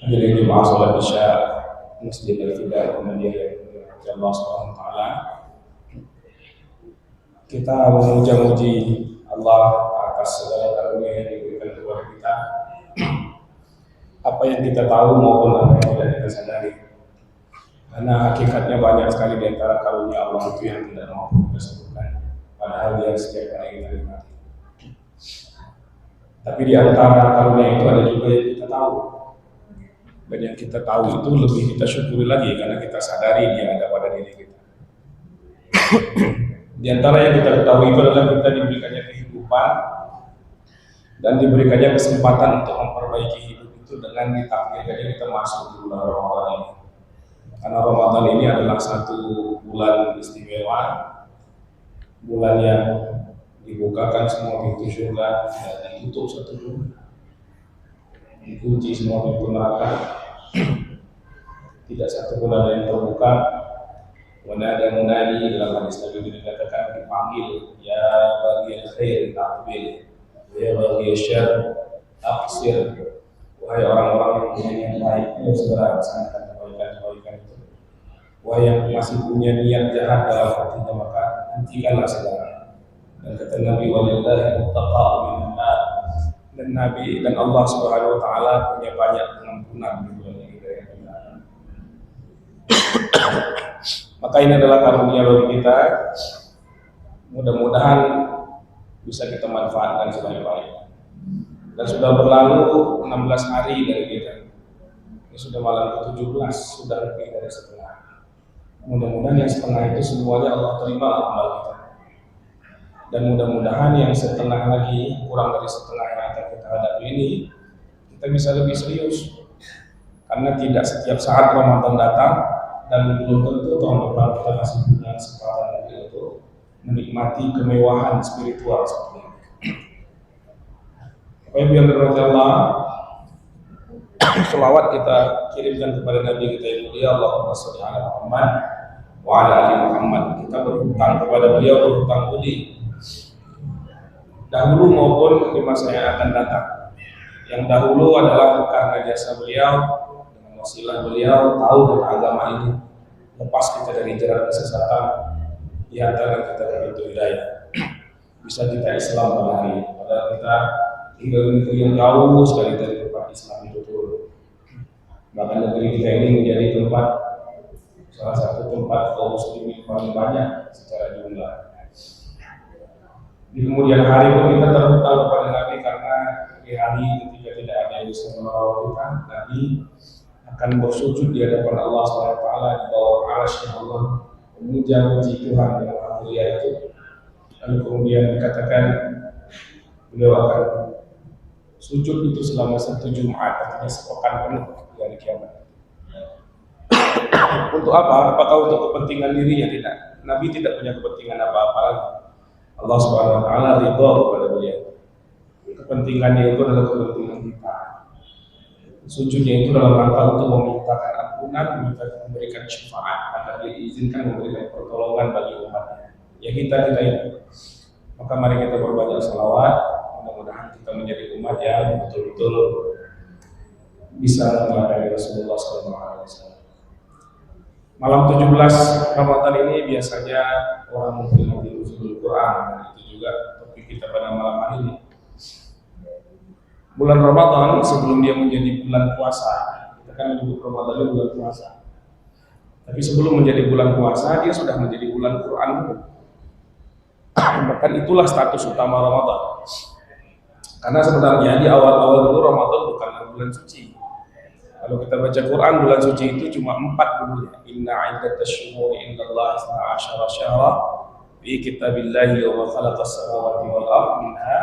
Hadirin jemaah salat Isya Masjid Al-Fida kemudian Allah Subhanahu wa taala. Kita memuja-muji Allah atas segala karunia yang diberikan kepada kita. Apa yang kita tahu maupun apa yang tidak kita sadari. Karena hakikatnya banyak sekali di antara karunia Allah itu yang tidak mau kita sebutkan. Padahal dia setiap hari kita nikmati. Tapi di antara karunia itu ada juga yang kita tahu. Dan yang kita tahu itu lebih kita syukuri lagi karena kita sadari dia ada pada diri kita. Di antara yang kita ketahui itu adalah kita diberikannya kehidupan dan diberikannya kesempatan untuk memperbaiki hidup itu dengan ditakdirkannya kita masuk di bulan Ramadan ini. Karena Ramadan ini adalah satu bulan istimewa, bulan yang dibukakan semua pintu surga dan ditutup satu bulan, dikunci semua pintu neraka, tidak satu bulan yang terbuka. Wanada munadi dalam hadis Nabi dikatakan dipanggil, ya bagi khair takbil, ya bagi syar tafsir. Wahai orang-orang yang punya niat baik, segera laksanakan kebaikan itu. Wahai yang masih punya niat jahat dalam hatinya, maka hentikanlah segera. Dan kata Nabi, walillahi muttaqa'u minan nar. Dan Nabi dan Allah Subhanahu wa taala punya banyak pengampunan di bulan ini dari kita. Maka ini adalah karunia bagi kita. Mudah-mudahan bisa kita manfaatkan sebaik-baiknya. Dan sudah berlalu 16 hari dari kita. Ini sudah malam ke-17, sudah lebih dari setengah. Mudah-mudahan yang setengah itu semuanya Allah terima amal kita. Dan mudah-mudahan yang setengah lagi, kurang dari setengah yang akan kita hadapi ini, kita bisa lebih serius. Karena tidak setiap saat Ramadan datang, dan belum tentu tahun depan kita masih punya kesempatan lagi untuk menikmati kemewahan spiritual seperti ini. Bapak Ibu yang dirahmati Allah, selawat kita kirimkan kepada Nabi kita yang mulia, Allahumma sholli ala Muhammad wa ala ali Muhammad. Kita berhutang kepada beliau, berhutang budi dahulu maupun di masa yang akan datang. Yang dahulu adalah karena jasa beliau, dengan wasilah beliau tahu tentang agama ini, lepas kita dari jerat kesesatan, di antara kita dari itu hidayah. Bisa kita Islam pada hari ini, padahal kita tinggal di negeri yang jauh sekali dari tempat Islam itu turun. Bahkan negeri kita ini menjadi tempat, salah satu tempat kaum muslimin paling banyak secara jumlah. Di kemudian hari pun kita terhutang kepada Nabi karena di hari ketika tidak ada yang bisa menolong kita, Nabi akan bersujud di hadapan Allah SWT di bawah arasy Allah, memuji Tuhan yang Maha Mulia itu. Lalu kemudian dikatakan beliau akan sujud itu selama satu Jumat, artinya sepekan penuh di hari kiamat. Untuk apa? Apakah untuk kepentingan dirinya? Tidak. Nabi tidak punya kepentingan apa-apa lagi. Allah Subhanahu wa taala ridha kepada beliau. Kepentingannya itu adalah kepentingan kita. Sujudnya itu dalam rangka untuk memintakan ampunan, memberikan syafaat agar diizinkan memberikan pertolongan bagi umatnya. Ya kita ini. Maka mari kita berbanyak salawat. Mudah-mudahan kita menjadi umat yang betul-betul bisa meneladani Rasulullah SAW. Malam 17 Ramadan ini biasanya orang memperingati nuzulul Quran, dan itu juga topik kita pada malam hari ini. Bulan Ramadan sebelum dia menjadi bulan puasa, kita kan menyebut Ramadan itu bulan puasa. Tapi sebelum menjadi bulan puasa, dia sudah menjadi bulan Quran. Bahkan itulah status utama Ramadan. Karena sebenarnya di awal-awal dulu Ramadan bukanlah bulan suci. Kalau kita baca Quran, bulan suci itu cuma 4 dulu. Inna iddatash syuhuri indallahi 12 syahra fi kitabillahi wa ma khalaqas samawati wal ardh minha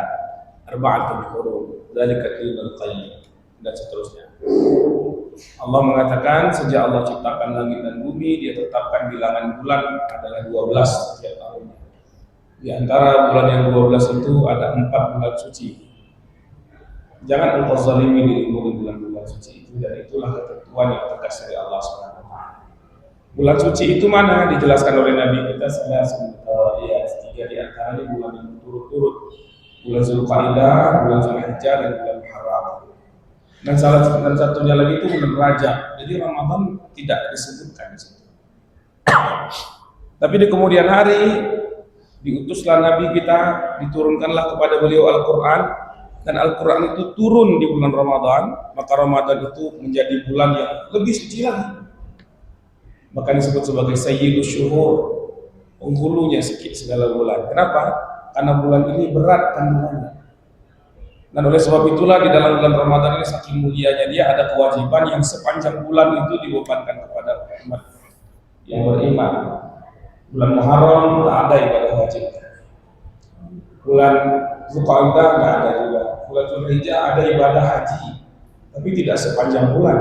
arba'atun hurum. Dzalika dinul qayyim dan seterusnya. Allah mengatakan sejak Allah ciptakan langit dan bumi, dia tetapkan bilangan bulan adalah 12 setiap tahunnya. Di antara bulan yang 12 itu ada 4 bulan suci. Jangan engkau zalimi dirimu di bulan-bulan suci itu, dan itulah ketentuan yang tegas dari Allah SWT. Bulan suci itu mana? Dijelaskan oleh Nabi kita sebelas, ya, 3 di antaranya bulan yang berturut-turut. Bulan Zulqa'dah, bulan Zulhijjah, dan bulan Muharram. dan satunya lagi itu bulan Rajab. Jadi Ramadan tidak disebutkan di situ. Tapi di kemudian hari diutuslah Nabi kita, diturunkanlah kepada beliau Al-Quran, dan Al-Quran itu turun di bulan Ramadan, maka Ramadan itu menjadi bulan yang lebih suci lagi. Maka disebut sebagai Sayyidus Syuhur, penghulunya segala bulan. Kenapa? Karena bulan ini berat kandungannya. Dan oleh sebab itulah di dalam bulan Ramadan ini saking mulianya dia, ada kewajiban yang sepanjang bulan itu dibebankan kepada umat yang beriman. Bulan Muharram tak ada ibadah wajib. Bulan Zulqa'dah tidak ada juga. Bulan Dzulhijjah ada ibadah haji, tapi tidak sepanjang bulan.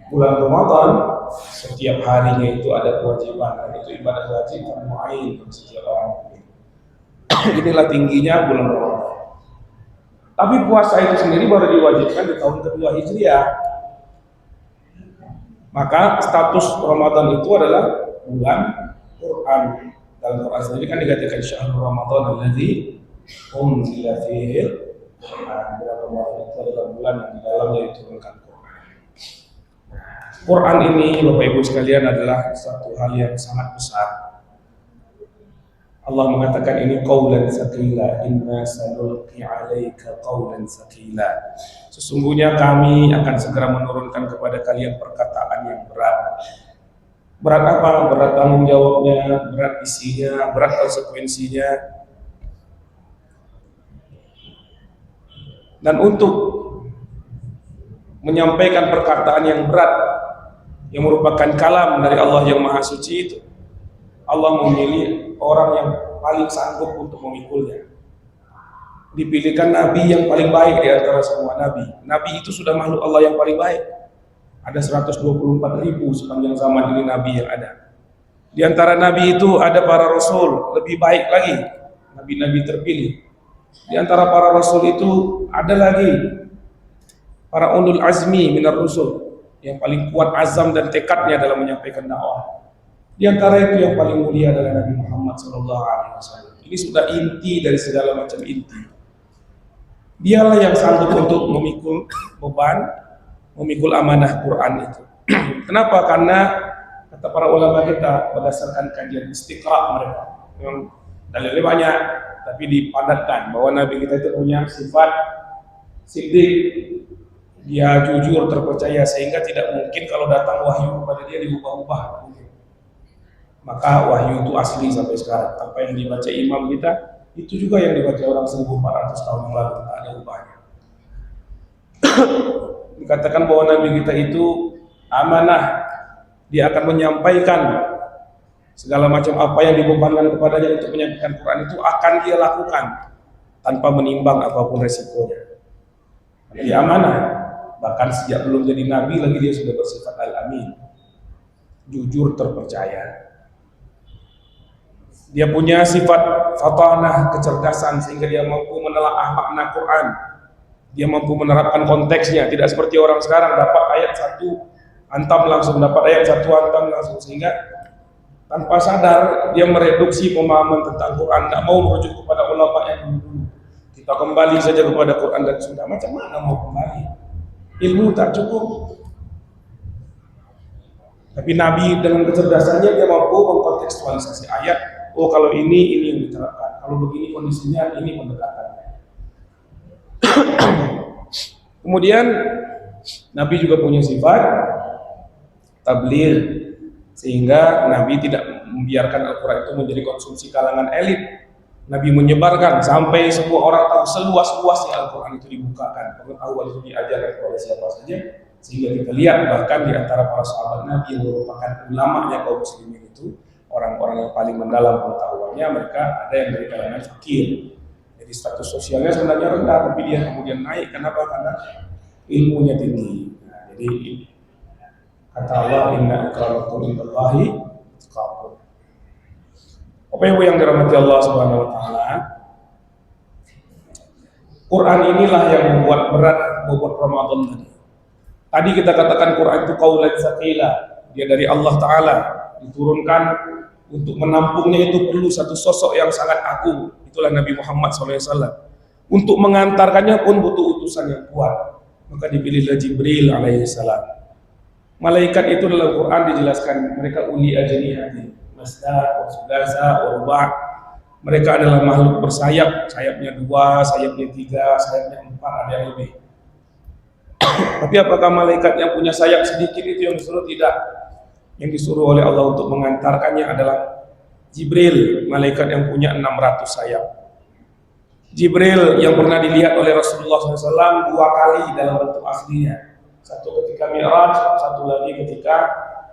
Bulan Ramadan setiap harinya itu ada kewajiban, dan itu ibadah wajib mu'ain setiap orang. Inilah tingginya bulan Ramadan. Tapi puasa itu sendiri baru diwajibkan di tahun kedua Hijriah. Maka status Ramadan itu adalah bulan Quran. Dalam Quran sendiri kan dikatakan syahrul Ramadan alladzi unzila fihi Quran. Bulan Ramadan itu adalah bulan yang di dalamnya diturunkan Quran. Quran ini Bapak Ibu sekalian adalah satu hal yang sangat besar. Allah mengatakan ini qaulan tsaqila, inna sanulqi 'alaika qaulan tsaqila. Sesungguhnya kami akan segera menurunkan kepada kalian perkataan yang berat. Berat apa? Berat tanggung jawabnya, berat isinya, berat konsekuensinya. Dan untuk menyampaikan perkataan yang berat yang merupakan kalam dari Allah yang Maha Suci itu, Allah memilih orang yang paling sanggup untuk memikulnya. Dipilihkan Nabi yang paling baik di antara semua Nabi. Nabi itu sudah makhluk Allah yang paling baik. Ada 124.000 sepanjang zaman ini Nabi yang ada. Di antara Nabi itu ada para Rasul, lebih baik lagi. Nabi-Nabi terpilih. Di antara para Rasul itu ada lagi para ulul azmi minar rusul, yang paling kuat azam dan tekadnya dalam menyampaikan dakwah. Di antara itu yang paling mulia adalah Nabi Muhammad SAW. Ini sudah inti dari segala macam inti. Dialah yang sanggup untuk memikul beban, memikul amanah Quran itu. Kenapa? Karena kata para ulama kita berdasarkan kajian istiqra mereka, memang dalilnya banyak, tapi dipadatkan bahwa Nabi kita itu punya sifat siddiq. Dia jujur, terpercaya, sehingga tidak mungkin kalau datang wahyu kepada dia diubah-ubah. Maka wahyu itu asli sampai sekarang. Apa yang dibaca imam kita, itu juga yang dibaca orang 1400 tahun yang lalu, tak ada ubahnya. Dikatakan bahwa Nabi kita itu amanah, dia akan menyampaikan segala macam apa yang dibebankan kepadanya untuk menyampaikan Quran itu akan dia lakukan tanpa menimbang apapun resikonya. Dia amanah, bahkan sejak belum jadi Nabi lagi dia sudah bersifat al-amin, jujur, terpercaya. Dia punya sifat fatanah, kecerdasan, sehingga dia mampu menelaah makna Quran. Dia mampu menerapkan konteksnya, tidak seperti orang sekarang dapat ayat satu antam langsung, dapat ayat satu antam langsung, sehingga tanpa sadar dia mereduksi pemahaman tentang Quran, tidak mau merujuk kepada ulama yang dulu. Kita kembali saja kepada Quran dan Sunnah. Macam mana mau kembali? Ilmu tak cukup. Tapi Nabi dengan kecerdasannya dia mampu mengkontekstualisasi ayat. Oh, kalau ini yang diterapkan. Kalau begini kondisinya, ini pendekatannya. Kemudian Nabi juga punya sifat tabligh, sehingga Nabi tidak membiarkan Al-Quran itu menjadi konsumsi kalangan elit. Nabi menyebarkan sampai semua orang tahu, seluas-luasnya Al-Quran itu dibukakan, pengetahuan itu diajarkan kepada siapa saja, sehingga kita lihat bahkan di antara para sahabat Nabi yang merupakan ulamanya kaum muslimin itu, orang-orang yang paling mendalam pengetahuannya, mereka ada yang dari kalangan fakir. Jadi status sosialnya sebenarnya rendah, tapi dia kemudian naik. Kenapa? Karena ilmunya tinggi. Nah, jadi kata Allah, inna akramakum indallahi atqakum. Bapak Ibu yang dirahmati Allah Subhanahu wa taala, Quran inilah yang membuat berat bobot Ramadan tadi. Tadi kita katakan Quran itu qaulan tsaqila, dia dari Allah taala, diturunkan untuk menampungnya itu perlu satu sosok yang sangat agung, itulah Nabi Muhammad SAW. Untuk mengantarkannya pun butuh utusan yang kuat. maka dipilihlah Jibril alaihissalam. Malaikat itu dalam Quran dijelaskan mereka uli ajnihati, masdar, wasulasa, urba. Mereka adalah makhluk bersayap, sayapnya 2, sayapnya 3, sayapnya 4, ada yang lebih. Tapi apakah malaikat yang punya sayap sedikit itu yang disuruh? Tidak. Yang disuruh oleh Allah untuk mengantarkannya adalah Jibril, malaikat yang punya 600 sayap. Jibril yang pernah dilihat oleh Rasulullah SAW 2 kali dalam bentuk aslinya. Satu ketika Mi'raj, satu lagi ketika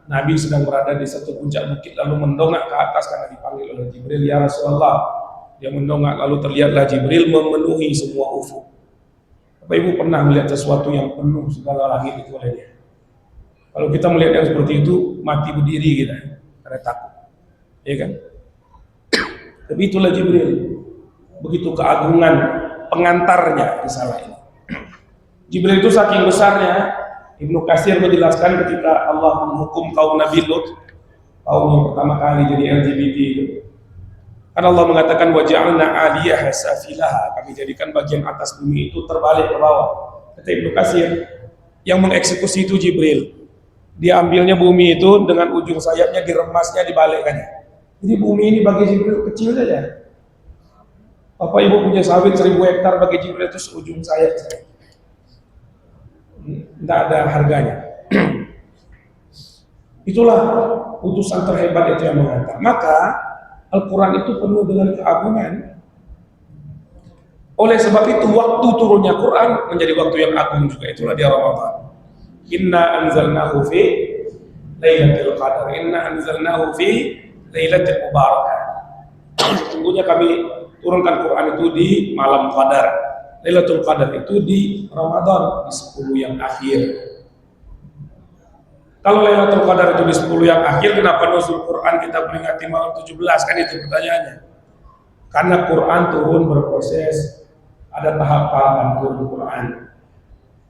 Nabi sedang berada di satu puncak bukit lalu mendongak ke atas karena dipanggil oleh Jibril, ya Rasulullah. Dia mendongak lalu terlihatlah Jibril memenuhi semua ufuk. Bapak Ibu pernah melihat sesuatu yang penuh segala langit itu oleh dia? Kalau kita melihat yang seperti itu, mati berdiri kita karena takut, ya kan? Tapi itulah Jibril, begitu keagungan pengantarnya risalah ini. Jibril itu saking besarnya, Ibnu Katsir menjelaskan ketika Allah menghukum kaum Nabi Lut, kaum yang pertama kali jadi LGBT itu, kan Allah mengatakan waja'alna 'aliyaha safilaha, kami jadikan bagian atas bumi itu terbalik ke bawah. Kata Ibnu Katsir, yang mengeksekusi itu Jibril. Dia ambilnya bumi itu dengan ujung sayapnya diremasnya, dibalikkannya. Jadi bumi ini bagi Jibril kecil saja. Bapak Ibu punya sawit 1000 hektar, bagi Jibril itu seujung sayap saja. Tidak ada harganya. Itulah utusan terhebat itu yang mengantar. Maka Al-Quran itu penuh dengan keagungan. Oleh sebab itu waktu turunnya Quran menjadi waktu yang agung juga. Itulah di Ramadan. Inna anzalnahu fi Lailatul Qadar. Inna anzalnahu fi Lailatul Mubarakah. Sesungguhnya kami turunkan Quran itu di malam Qadar. Lailatul Qadar itu di Ramadan, di 10 yang akhir. Kalau Lailatul Qadar itu di 10 yang akhir, kenapa nuzul Quran kita peringati malam 17? Kan itu pertanyaannya. Karena Quran turun berproses, ada tahap-tahapan turun Quran.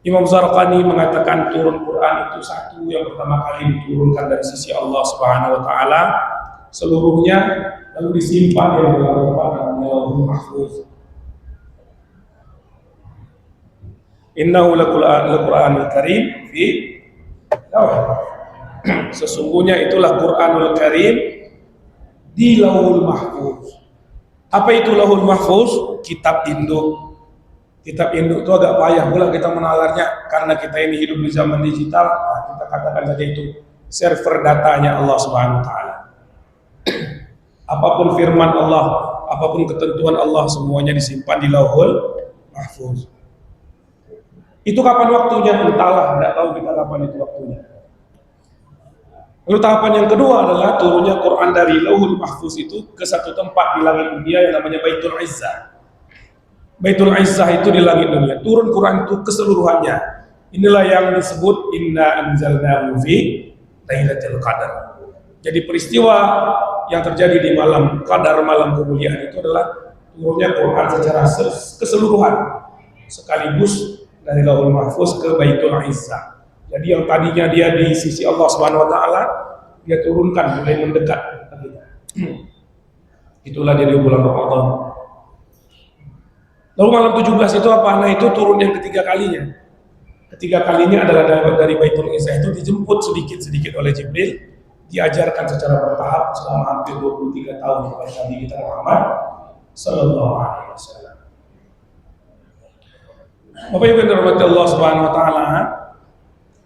Imam Zarqani mengatakan turun Quran itu satu yang pertama kali diturunkan dari sisi Allah Subhanahu wa taala seluruhnya, lalu disimpan di dalam Lauhul Mahfuz. Innahu laqur'anul karim fi lauh. Sesungguhnya itulah Qur'anul Karim di Lauhul Mahfuz. Apa itu Lauhul Mahfuz? Kitab induk. Kitab induk itu agak payah pula kita menalarnya karena kita ini hidup di zaman digital. Nah, kita katakan saja itu server datanya Allah Subhanahu wa taala. Apapun firman Allah, apapun ketentuan Allah, semuanya disimpan di Lauhul Mahfuz. Itu kapan waktunya? Entahlah, tidak tahu kita kapan itu waktunya. Lalu tahapan yang kedua adalah turunnya Quran dari Lauhul Mahfuz itu ke satu tempat di langit dunia yang namanya Baitul Izzah. Baitul Izzah itu di langit dunia. Turun Quran itu keseluruhannya. Inilah yang disebut Inna anzalnahu fi Lailatul Qadar. Jadi peristiwa yang terjadi di malam Qadar, malam kemuliaan itu adalah turunnya Quran secara keseluruhan sekaligus dari Lauhul Mahfuz ke Baitul Izzah. Jadi yang tadinya dia di sisi Allah Subhanahu wa taala, dia turunkan mulai mendekat. Itulah dia di bulan Ramadan. Lalu malam 17 itu apa? Nah, itu turun yang ketiga kalinya. Ketiga kalinya adalah dari Baitul Izzah itu dijemput sedikit-sedikit oleh Jibril, diajarkan secara bertahap selama hampir 23 tahun kepada Nabi kita Muhammad sallallahu alaihi wasallam. Bapak Ibu yang dirahmati Allah Subhanahu wa taala,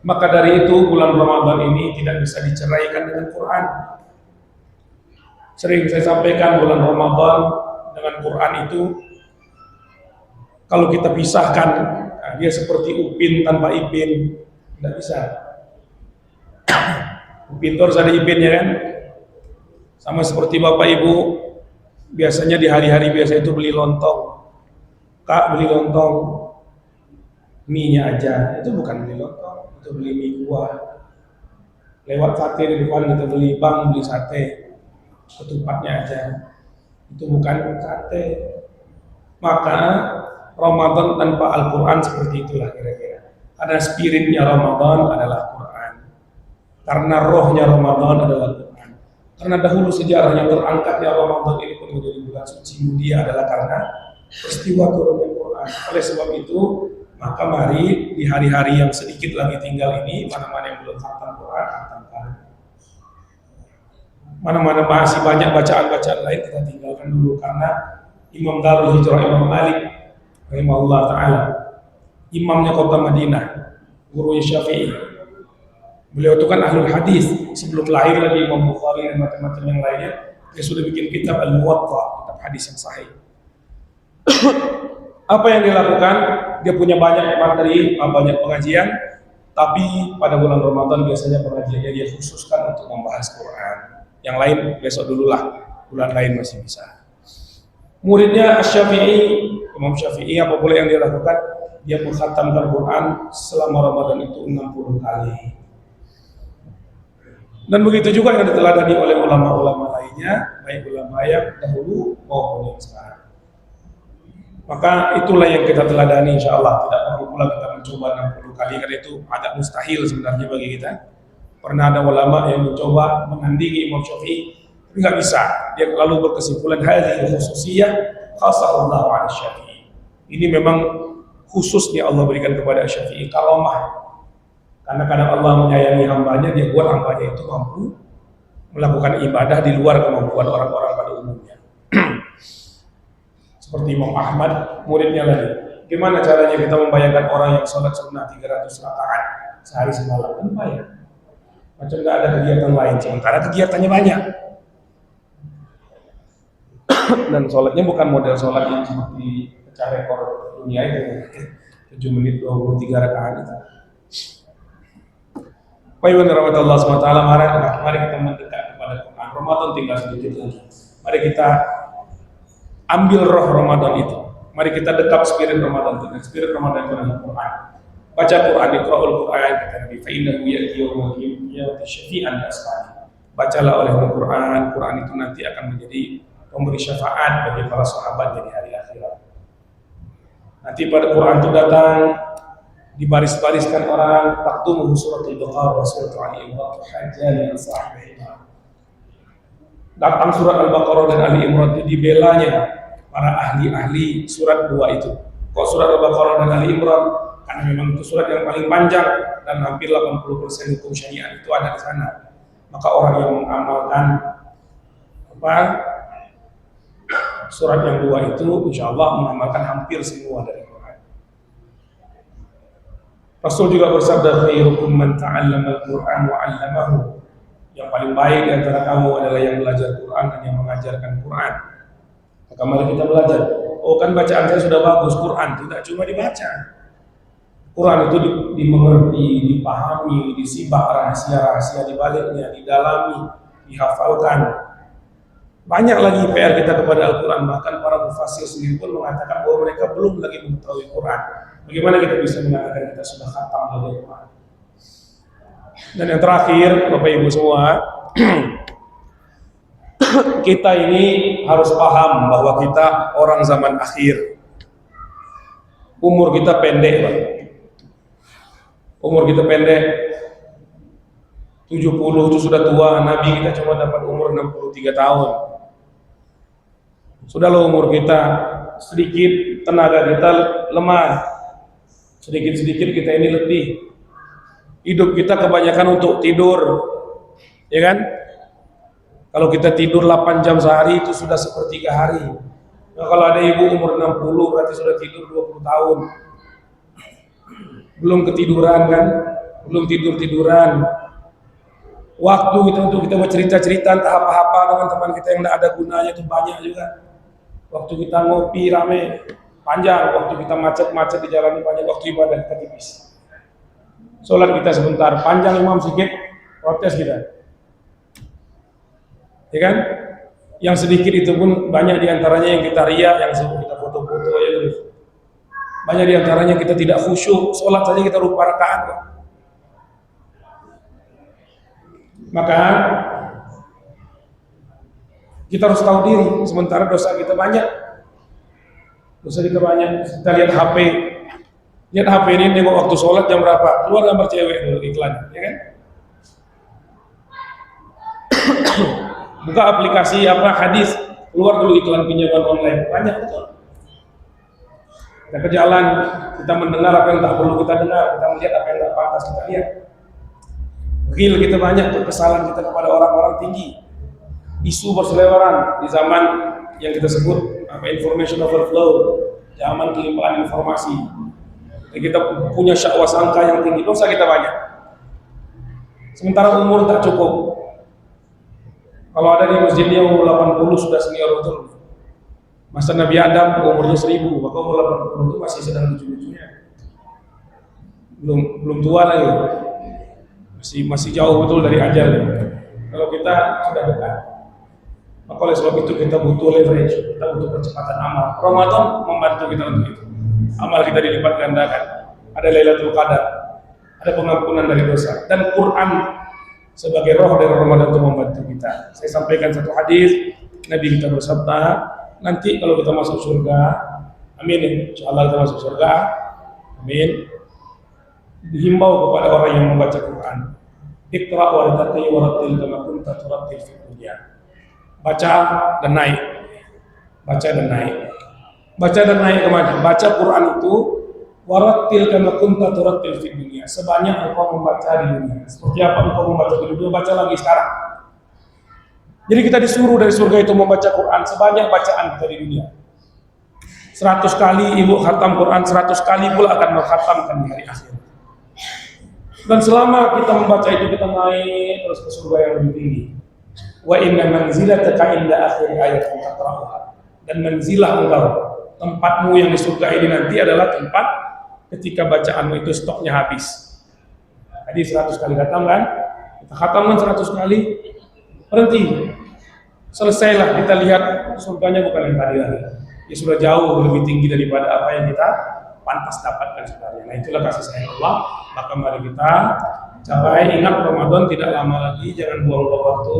maka dari itu bulan Ramadan ini tidak bisa diceraikan dengan Quran. Sering saya sampaikan bulan Ramadan dengan Quran itu kalau kita pisahkan, nah dia seperti Upin tanpa Ipin, tidak bisa. Upin itu harus ada Ipinnya kan? Sama seperti Bapak Ibu biasanya di hari-hari biasa itu beli lontong. Kak beli lontong, mie-nya aja, itu bukan beli lontong, itu beli mie kuah. Lewat sate di depan kita beli bang, beli sate, ketupatnya aja, itu bukan sate. Maka Ramadan tanpa Al-Quran seperti itulah kira-kira. Karena spiritnya Ramadan adalah Quran, karena rohnya Ramadan adalah Quran. Karena dahulu sejarahnya terangkatnya Ramadan ini menjadi bulan suci mulia adalah karena peristiwa turunnya Quran. Oleh sebab itu Maka mari di hari-hari yang sedikit lagi tinggal ini, mana-mana yang belum khatam Quran, khatamkan. Mana-mana masih banyak bacaan-bacaan lain, kita tinggalkan dulu. Karena Imam Darul Hijrah Imam Malik rahimahullah ta'ala, imamnya kota Madinah, gurunya Syafi'i, beliau itu kan ahlul hadis. Sebelum lahir lagi Imam Bukhari dan macam-macam yang lainnya, dia sudah bikin kitab Al-Muwatta, kitab hadis yang sahih. Apa yang dilakukan? Dia punya banyak materi, banyak pengajian, tapi pada bulan Ramadan biasanya pengajiannya dia khususkan untuk membahas Quran. Yang lain besok dululah, bulan lain masih bisa. Muridnya Asy-Syafi'i, Imam Syafi'i, apa boleh yang dia lakukan? Dia mengkhatamkan Quran selama Ramadan itu 60 kali. Dan begitu juga yang diteladani oleh ulama-ulama lainnya, baik ulama yang dahulu maupun yang sekarang. Maka itulah yang kita teladani, insya Allah. Tidak perlu pula kita mencoba 60 kali, karena itu agak mustahil sebenarnya bagi kita. Pernah ada ulama yang mencoba menandingi Imam Syafi'i, tapi nggak bisa. Dia lalu berkesimpulan, hadhihi khususiyah khassallahu ala Syafi'i. Ini memang khususnya Allah berikan kepada Syafi'i, karomah. Karena kadang Allah menyayangi hambanya, dia buat hambanya itu mampu melakukan ibadah di luar kemampuan orang-orang pada umumnya. Seperti Imam Ahmad, muridnya lagi. Gimana caranya kita membayangkan orang yang sholat sunnah 300 rakaat sehari semalam? Kan bayang. Macam nggak ada kegiatan lain, sementara kegiatannya banyak. Dan sholatnya bukan model sholat yang seperti pecah rekor dunia itu, 7 menit 23 rakaat itu. Baik, warahmatullahi wabarakatuh. Mari kita mendekat kepada Quran. Ramadan tinggal sedikit lagi. Mari kita ambil roh Ramadan itu. Mari kita dekap spirit Ramadan itu. Spirit Ramadan itu adalah Quran. Baca Quran, Iqra'ul Quran, kata Nabi, fa innahu ya'ti yawmal qiyamati syafi'an li ashabihi. Bacalah oleh Quran. Quran itu nanti akan menjadi pemberi syafaat bagi para sahabat di hari akhirat. Nanti pada Quran itu datang dibaris-bariskan orang, taqdumuhu suratul Baqarah wa suratul Ali Imran hajjan sahibihi. Datang surat Al-Baqarah dan Ali Imran itu dibelanya para ahli-ahli surat dua itu. Kok surat Al-Baqarah dan Ali Imran? Karena memang itu surat yang paling panjang dan hampir 80% hukum syariat itu ada di sana. Maka orang yang mengamalkan surat yang dua itu, insya Allah mengamalkan hampir semua dari Quran. Rasul juga bersabda, khairukum man ta'allama al-Quran wa 'allamahu. Yang paling baik di antara kamu adalah yang belajar Quran dan yang mengajarkan Quran. Maka mari kita belajar. Oh, kan bacaan saya sudah bagus. Quran tidak cuma dibaca. Quran itu dimengerti, dipahami, disimak rahasia-rahasia di baliknya, didalami, dihafalkan. Banyak lagi PR kita kepada Al-Quran. Bahkan para mufassir sendiri pun mengatakan bahwa mereka belum lagi mengetahui Quran. Bagaimana kita bisa mengatakan kita sudah khatam dari Quran? Dan yang terakhir, Bapak Ibu semua, kita ini harus paham bahwa kita orang zaman akhir. Umur kita pendek, Pak. Umur kita pendek. 70 itu sudah tua. Nabi kita cuma dapat umur 63 tahun. Sudahlah umur kita sedikit, tenaga kita lemah. Sedikit-sedikit kita ini letih. Hidup kita kebanyakan untuk tidur, ya kan? Kalau kita tidur 8 jam sehari itu sudah sepertiga hari. Nah, kalau ada ibu umur 60 berarti sudah tidur 20 tahun. Belum ketiduran kan? Belum tidur-tiduran. Waktu kita untuk kita bercerita-cerita entah apa-apa dengan teman kita yang tidak ada gunanya itu banyak juga. Waktu kita ngopi rame panjang, waktu kita macet-macet di jalan banyak, waktu ibadah kita tipis. Sholat kita sebentar, panjang imam sedikit, protes kita. Ya kan? Yang sedikit itu pun banyak diantaranya yang kita riak, yang sibuk kita foto-foto ya gitu. Banyak diantaranya kita tidak khusyuk, sholat saja kita lupa rakaat. Maka kita harus tahu diri, sementara dosa kita banyak. Dosa kita banyak. Kita lihat HP. Lihat HP ini, nengok waktu sholat jam berapa. Keluar gambar cewek dulu iklan, ya kan? Buka aplikasi hadis, keluar dulu iklan pinjaman online. Banyak betul. Kita ke jalan, kita mendengar apa yang tak perlu kita dengar, kita melihat apa yang tak pantas kita lihat. Real kita banyak kesalahan kita kepada orang-orang tinggi. Isu berseliweran di zaman yang kita sebut information overflow, zaman kelimpahan informasi. Dan kita punya syahwat sangka yang tinggi, dosa kita banyak. Sementara umur tak cukup. Kalau ada di masjidnya umur 80 sudah senior betul. Masa Nabi Adam umurnya 1000, maka umur 80 itu masih sedang lucu-lucunya. Belum tua lagi. Masih jauh betul dari ajal. Kalau kita sudah dekat. Maka oleh sebab itu kita butuh leverage, kita butuh percepatan amal. Ramadan membantu kita untuk itu. Amal kita dilipat gandakan. Ada Lailatul Qadar, ada pengampunan dari dosa, dan Quran sebagai roh dari Ramadan untuk membantu kita. Saya sampaikan satu hadis Nabi kita bersabda, nanti kalau kita masuk surga, amin, insyaallah kita masuk surga, amin, dihimbau kepada orang yang membaca Quran, Iqra wartaqi warattil kama kunta turattil fid dunya. Baca dan naik, baca dan naik, baca dan naik kemana? Baca Quran itu warattil kama kunta turattil fid dunya, sebanyak engkau membaca di dunia. Seperti apa engkau membaca di dunia, baca lagi sekarang. Jadi kita disuruh dari surga itu membaca Quran sebanyak bacaan kita di dunia. 100 kali ibu khatam Quran, 100 kali pula akan mengkhatamkan di hari akhir. Dan selama kita membaca itu, kita naik terus ke surga yang lebih tinggi. Wa inna manzilataka inda akhir ayat taqra'uha. Dan manzilah engkau, tempatmu yang di surga ini nanti adalah tempat ketika bacaanmu itu stoknya habis. Tadi 100 kali khatam kan? Kita khatamkan 100 kali, berhenti. Selesailah, kita lihat surganya bukan yang tadi lagi. Ya sudah jauh lebih tinggi daripada apa yang kita pantas dapatkan sebenarnya. Nah, itulah kasih sayang Allah. Maka mari kita capai. Ingat, Ramadan tidak lama lagi, jangan buang-buang waktu.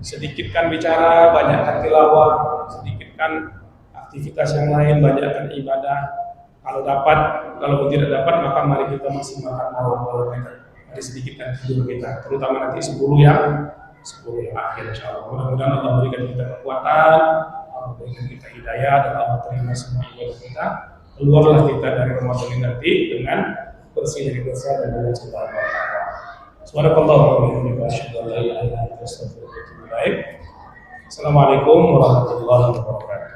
Sedikitkan bicara, banyakkan tilawah, sedikitkan aktivitas yang lain, banyakkan ibadah. Kalau dapat, kalau tidak dapat, maka mari kita maksimalkan malam-malam kita. Mari sedikitkan tidur kita, terutama nanti 10 yang akhir, insyaallah. Mudah-mudahan Allah berikan kita kekuatan, Allah berikan kita hidayah, dan Allah terima semua ibadah kita. Keluarlah kita dari Ramadan ini nanti dengan bersih dari dosa dan dengan cinta Allah. Subhanallah wa bihamdihi, asyhadu an la ilaha illa anta, astaghfiruka wa atubu ilaik. Assalamualaikum warahmatullahi wabarakatuh.